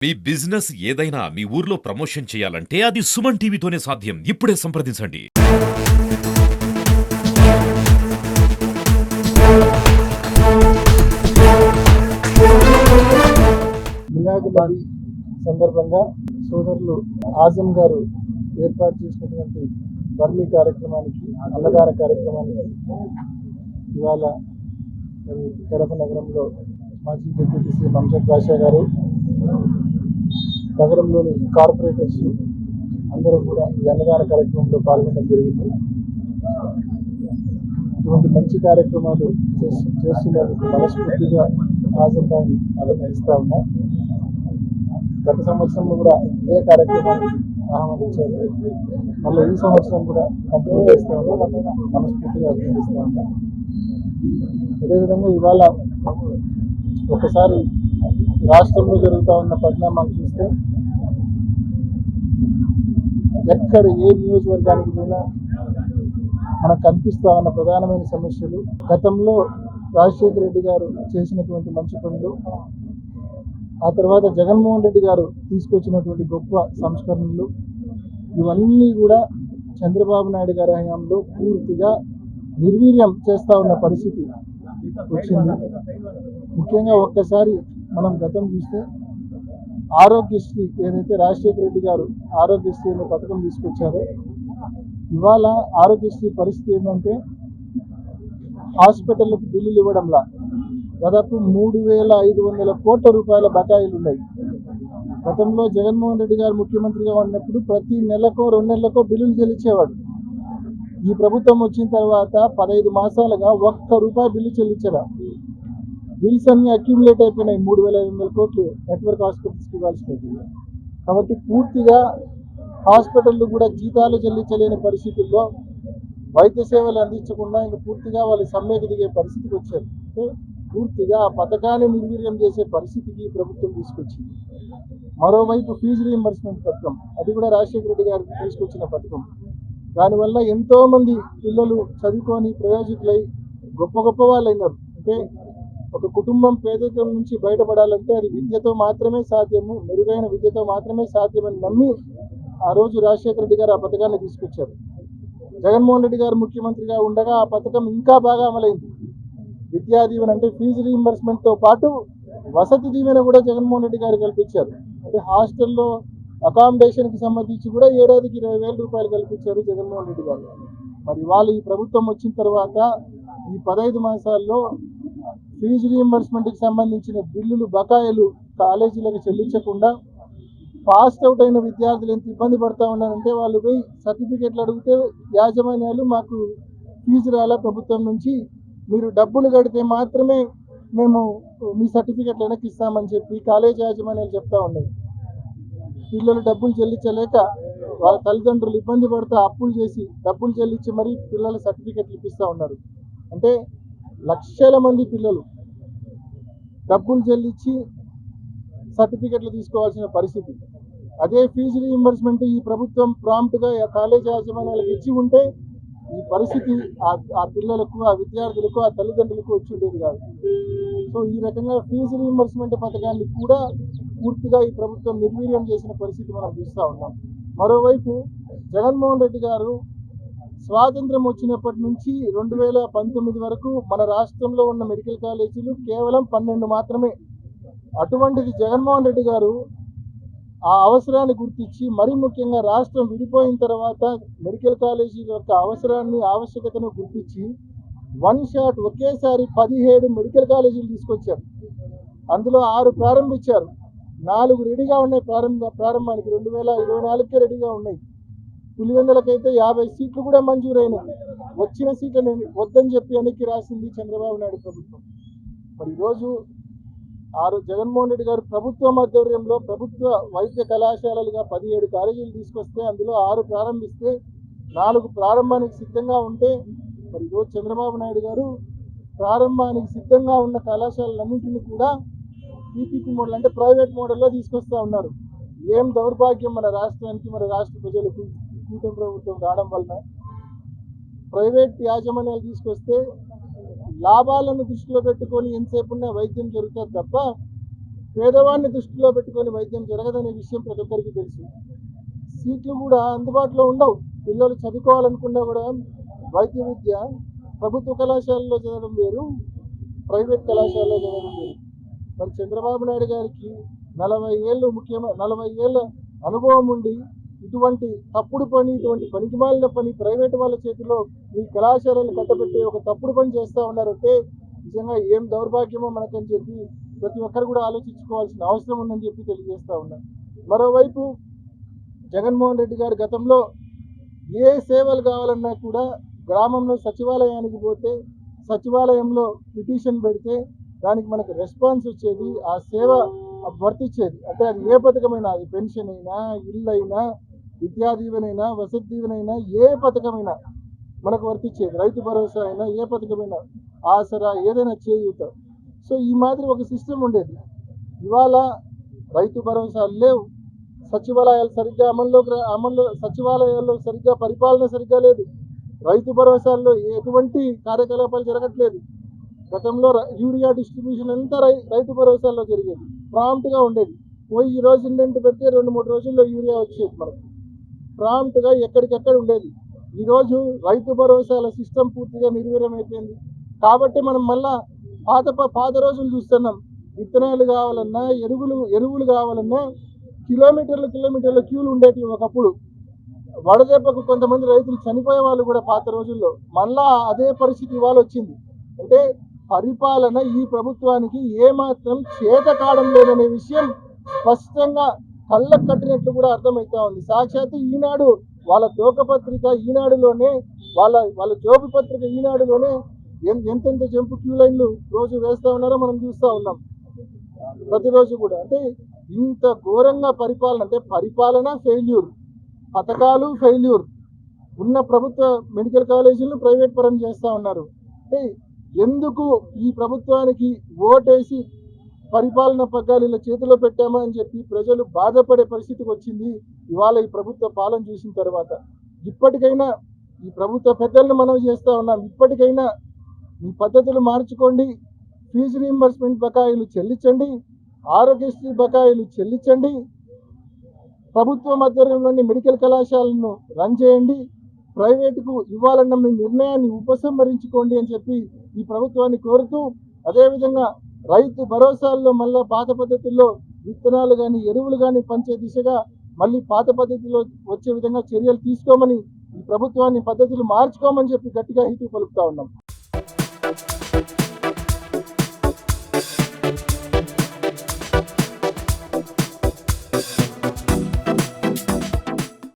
మీ business ఏదైనా మీ ఊర్లో promotion చేయాలంటే అది సుమన్ టీవీతోనే సాధ్యం. ఇప్పుడే సంప్రదించండి. మిలాద్ నబీ సందర్భంగా సోదరులు ఆజం గారు ఏర్పాటు చేసినటువంటి ధర్మీ కార్యక్రమానికి, అన్నదాన కార్యక్రమానికి ఇవాళ కడప నగరంలో మాజీ డిప్యూటీ సీఎం అంజద్ బాషా గారు, నగరంలోని కార్పొరేటర్స్ అందరూ కూడా ఈ అన్నదాన కార్యక్రమంలో పాల్గొనడం జరిగింది. ఇటువంటి మంచి కార్యక్రమాలు చేస్తున్నందుకు మనస్ఫూర్తిగా ఆజం భాయ్ని అభినందిస్తా ఉన్నా. గత సంవత్సరంలో కూడా ఇదే కార్యక్రమాన్ని ఆహ్వానించారు. మళ్ళీ ఈ సంవత్సరం కూడా కంటిన్యూ చేస్తా ఉన్నా, మనస్ఫూర్తిగా అభినందిస్తా ఉన్నా. అదేవిధంగా ఇవాళ ఒకసారి రాష్ట్రంలో జరుగుతూ ఉన్న పరిణామాలు చూస్తే ఎక్కడ ఏ నియోజకవర్గానికి పోయినా మనకు కనిపిస్తా ఉన్న ప్రధానమైన సమస్యలు, గతంలో రాజశేఖర రెడ్డి గారు చేసినటువంటి మంచి పనులు, ఆ తర్వాత జగన్మోహన్ రెడ్డి గారు తీసుకొచ్చినటువంటి గొప్ప సంస్కరణలు, ఇవన్నీ కూడా చంద్రబాబు నాయుడు గారి హయాంలో పూర్తిగా నిర్వీర్యం చేస్తూ ఉన్న పరిస్థితి వచ్చింది. ముఖ్యంగా ఒక్కసారి మనం గతం చూస్తే ఆరోగ్యశ్రీ ఏదైతే రాజశేఖర రెడ్డి గారు ఆరోగ్యశ్రీ అనే పథకం తీసుకొచ్చారో, ఇవాళ ఆరోగ్యశ్రీ పరిస్థితి ఏంటంటే హాస్పిటల్లకు బిల్లులు ఇవ్వడంలా దాదాపు 3,500 కోట్ల రూపాయల బకాయిలు ఉన్నాయి. గతంలో జగన్మోహన్ రెడ్డి గారు ముఖ్యమంత్రిగా ఉన్నప్పుడు ప్రతి నెలకో 2 నెలలకో బిల్లులు చెల్లించేవాడు. ఈ ప్రభుత్వం వచ్చిన తర్వాత 15 మాసాలుగా ఒక్క రూపాయి బిల్లు చెల్లించరా. బిల్స్ అన్ని అక్యుములేట్ అయిపోయినాయి. 3,500 కోట్లు నెట్వర్క్ హాస్పిటల్స్కి ఇవ్వాల్సినవి. కాబట్టి పూర్తిగా హాస్పిటళ్ళు కూడా జీతాలు చెల్లించలేని పరిస్థితుల్లో వైద్య సేవలు అందించకుండా ఇంకా పూర్తిగా వాళ్ళు సమ్మెకు దిగే పరిస్థితికి వచ్చారు. అంటే పూర్తిగా ఆ పథకాన్ని నిర్వీర్యం చేసే పరిస్థితికి ప్రభుత్వం తీసుకొచ్చింది. మరోవైపు ఫీజు రీయింబర్స్మెంట్ పథకం, అది కూడా రాజశేఖర రెడ్డి గారు తీసుకొచ్చిన పథకం. దానివల్ల ఎంతోమంది పిల్లలు చదువుకొని ప్రయోజకులై గొప్ప గొప్ప వాళ్ళు అయినారు. అంటే ఒక కుటుంబం పేదరికం నుంచి బయటపడాలంటే అది విద్యతో మాత్రమే సాధ్యము, మెరుగైన విద్యతో మాత్రమే సాధ్యమని నమ్మి ఆ రోజు రాజశేఖర రెడ్డి గారు ఆ పథకాన్ని తీసుకొచ్చారు. జగన్మోహన్ రెడ్డి గారు ముఖ్యమంత్రిగా ఉండగా ఆ పథకం ఇంకా బాగా అమలైంది. విద్యా దీవెన అంటే ఫీజు రీయింబర్స్మెంట్తో పాటు వసతి దీవెన కూడా జగన్మోహన్ రెడ్డి గారు కల్పించారు. అంటే హాస్టల్లో అకామిడేషన్కి సంబంధించి కూడా ఏడాదికి 20,000 రూపాయలు కల్పించారు జగన్మోహన్ రెడ్డి గారు. మరి వాళ్ళు ఈ ప్రభుత్వం వచ్చిన తర్వాత ఈ 15 మాసాల్లో ఫీజు రీయింబర్స్మెంట్కి సంబంధించిన బిల్లులు బకాయిలు కాలేజీలకు చెల్లించకుండా పాస్ అవుట్ అయిన విద్యార్థులు ఎంత ఇబ్బంది పడతా ఉన్నారంటే, వాళ్ళు పోయి సర్టిఫికెట్లు అడిగితే యాజమాన్యాలు మాకు ఫీజు రాలా ప్రభుత్వం నుంచి, మీరు డబ్బులు కడితే మాత్రమే మేము మీ సర్టిఫికెట్లు వెనక్కి ఇస్తామని చెప్పి కాలేజీ యాజమాన్యాలు చెప్తా ఉన్నాయి. పిల్లలు డబ్బులు చెల్లించలేక వాళ్ళ తల్లిదండ్రులు ఇబ్బంది పడితే అప్పులు చేసి డబ్బులు చెల్లించి మరీ పిల్లల సర్టిఫికెట్లు ఇప్పిస్తూ ఉన్నారు. అంటే లక్షల మంది పిల్లలు డబ్బులు చెల్లించి సర్టిఫికెట్లు తీసుకోవాల్సిన పరిస్థితి. అదే ఫీజు రీయింబర్స్మెంట్ ఈ ప్రభుత్వం ప్రాంప్ట్గా కాలేజ్ యాజమాన్యాలకు ఇచ్చి ఉంటే ఈ పరిస్థితి ఆ పిల్లలకు, ఆ విద్యార్థులకు, ఆ తల్లిదండ్రులకు వచ్చి ఉండేది కాదు. సో ఈ రకంగా ఫీజు రీయింబర్స్మెంట్ పథకాన్ని కూడా పూర్తిగా ఈ ప్రభుత్వం నిర్వీర్యం చేసిన పరిస్థితి మనం చూస్తూ ఉన్నాం. మరోవైపు జగన్మోహన్ రెడ్డి గారు స్వాతంత్రం వచ్చినప్పటి నుంచి 2019 వరకు మన రాష్ట్రంలో ఉన్న మెడికల్ కాలేజీలు కేవలం 12 మాత్రమే. అటువంటిది జగన్మోహన్ రెడ్డి గారు ఆ అవసరాన్ని గుర్తించి, మరీ ముఖ్యంగా రాష్ట్రం విడిపోయిన తర్వాత మెడికల్ కాలేజీల యొక్క అవసరాన్ని, ఆవశ్యకతను గుర్తించి వన్ షాట్ ఒకేసారి 17 మెడికల్ కాలేజీలు తీసుకొచ్చారు. అందులో 6 ప్రారంభించారు, 4 రెడీగా ఉన్నాయి. ప్రారంభానికి 2024కే రెడీగా ఉన్నాయి. పులివెందులకైతే 50 సీట్లు కూడా మంజూరైనాయి. వచ్చిన సీట్లను వద్దని చెప్పి వెనక్కి రాసింది చంద్రబాబు నాయుడు ప్రభుత్వం. మరి ఈరోజు జగన్మోహన్ రెడ్డి గారు ప్రభుత్వ ఆధ్వర్యంలో ప్రభుత్వ వైద్య కళాశాలలుగా 17 కాలేజీలు తీసుకొస్తే అందులో 6 ప్రారంభిస్తే 4 ప్రారంభానికి సిద్ధంగా ఉంటే, మరి ఈరోజు చంద్రబాబు నాయుడు గారు ప్రారంభానికి సిద్ధంగా ఉన్న కళాశాలలన్నింటినీ కూడా పీపీపీ మోడల్ అంటే ప్రైవేట్ మోడల్లో తీసుకొస్తూ ఉన్నారు. ఏం దౌర్భాగ్యం మన రాష్ట్రానికి, మన రాష్ట్ర ప్రజలకు కూటమి ప్రభుత్వం రావడం వలన. ప్రైవేట్ యాజమాన్యాలు తీసుకొస్తే లాభాలను దృష్టిలో పెట్టుకొని ఎంతసేపు ఉన్న వైద్యం జరుగుతుంది తప్ప పేదవాడిని దృష్టిలో పెట్టుకొని వైద్యం జరగదనే విషయం ప్రతి ఒక్కరికి తెలుసు. సీట్లు కూడా అందుబాటులో ఉండవు. పిల్లలు చదువుకోవాలనుకున్నా కూడా వైద్య విద్య ప్రభుత్వ కళాశాలలో చదవడం వేరు, ప్రైవేట్ కళాశాలలో చదవడం వేరు. మరి చంద్రబాబు నాయుడు గారికి 40 ఏళ్ళ అనుభవం ఉండి ఇటువంటి తప్పుడు పని, ఇటువంటి పనికిమాలిన పని ప్రైవేట్ వాళ్ళ చేతిలో ఈ కళాశాలను కట్టబెట్టి ఒక తప్పుడు పని చేస్తూ ఉన్నారంటే నిజంగా ఏం దౌర్భాగ్యమో మనకని చెప్పి ప్రతి ఒక్కరు కూడా ఆలోచించుకోవాల్సిన అవసరం ఉందని చెప్పి తెలియజేస్తూ ఉన్నారు. మరోవైపు జగన్మోహన్ రెడ్డి గారు గతంలో ఏ సేవలు కావాలన్నా కూడా గ్రామంలో సచివాలయానికి పోతే సచివాలయంలో పిటిషన్ పెడితే దానికి మనకు రెస్పాన్స్ వచ్చేది, ఆ సేవ వర్తించేది. అంటే అది ఏ పథకమైనా, అది పెన్షన్ అయినా, ఇల్లు అయినా, విద్యా దీవెనైనా, వసతి దీవెనైనా, ఏ పథకమైనా మనకు వర్తించేది. రైతు భరోసా అయినా, ఏ పథకమైనా, ఆసరా, ఏదైనా చేయూత. సో ఈ మాదిరి ఒక సిస్టమ్ ఉండేది. ఇవాళ రైతు భరోసాలు లేవు, సచివాలయాలు సరిగ్గా అమల్లో సచివాలయాల్లో సరిగ్గా పరిపాలన సరిగ్గా లేదు, రైతు భరోసాల్లో ఎటువంటి కార్యకలాపాలు జరగట్లేదు. గతంలో యూరియా డిస్ట్రిబ్యూషన్ అంతా రైతు భరోసాల్లో జరిగేది, ప్రాంప్ట్గా ఉండేది. పోయి ఈ రోజు ఇండెంట్ పెడితే 2-3 రోజుల్లో యూరియా వచ్చేది, మనకు ప్రాంప్ట్గా ఎక్కడికెక్కడ ఉండేది. ఈరోజు రైతు భరోసాల సిస్టమ్ పూర్తిగా నిర్వీర్యమైపోయింది. కాబట్టి మనం మళ్ళా పాత రోజులు చూస్తున్నాం. విత్తనాలు కావాలన్నా, ఎరువులు కావాలన్నా కిలోమీటర్ల క్యూలు ఉండేటివి ఒకప్పుడు. వడదెబ్బకు కొంతమంది రైతులు చనిపోయే వాళ్ళు కూడా పాత రోజుల్లో. మళ్ళా అదే పరిస్థితి ఇవాళ వచ్చింది. అంటే పరిపాలన ఈ ప్రభుత్వానికి ఏమాత్రం చేత కావడం లేదనే విషయం స్పష్టంగా కళ్ళకు కట్టినట్లు కూడా అర్థమవుతా ఉంది. సాక్షాత్తు ఈనాడు వాళ్ళ తోకపత్రిక ఈనాడులోనే, వాళ్ళ జోబు పత్రిక ఈనాడులోనే ఎంతెంత జంపు క్యూ లైన్లు రోజు వేస్తూ ఉన్నారో మనం చూస్తూ ఉన్నాం ప్రతిరోజు కూడా. అంటే ఇంత ఘోరంగా పరిపాలన, అంటే పరిపాలన ఫెయిల్యూర్, పథకాలు ఫెయిల్యూర్, ఉన్న ప్రభుత్వ మెడికల్ కాలేజీలను ప్రైవేట్ పరం చేస్తూ ఉన్నారు. అంటే ఎందుకు ఈ ప్రభుత్వానికి ఓటేసి పరిపాలన పగ్గాలు ఇలా చేతిలో పెట్టామా అని చెప్పి ప్రజలు బాధపడే పరిస్థితికి వచ్చింది ఇవాళ ఈ ప్రభుత్వ పాలన చూసిన తర్వాత. ఇప్పటికైనా ఈ ప్రభుత్వ పెద్దలను మనవి చేస్తూ ఉన్నాం, ఇప్పటికైనా మీ పద్ధతులు మార్చుకోండి, ఫీజు రీయింబర్స్మెంట్ బకాయిలు చెల్లించండి, ఆరోగ్యశ్రీ బకాయిలు చెల్లించండి, ప్రభుత్వ ఆధ్వర్యంలోని మెడికల్ కళాశాలను రన్ చేయండి, ప్రైవేటుకు ఇవ్వాలన్న మీ నిర్ణయాన్ని ఉపసంహరించుకోండి అని చెప్పి ఈ ప్రభుత్వాన్ని కోరుతూ, అదేవిధంగా రైతు భరోసాల్లో మళ్ళీ పాత పద్ధతుల్లో విత్తనాలు కానీ ఎరువులు కానీ పంచే దిశగా మళ్ళీ పాత పద్ధతిలో వచ్చే విధంగా చర్యలు తీసుకోమని, ఈ ప్రభుత్వాన్ని పద్ధతులు మార్చుకోమని చెప్పి గట్టిగా హితవు పలుకుతా ఉన్నాం.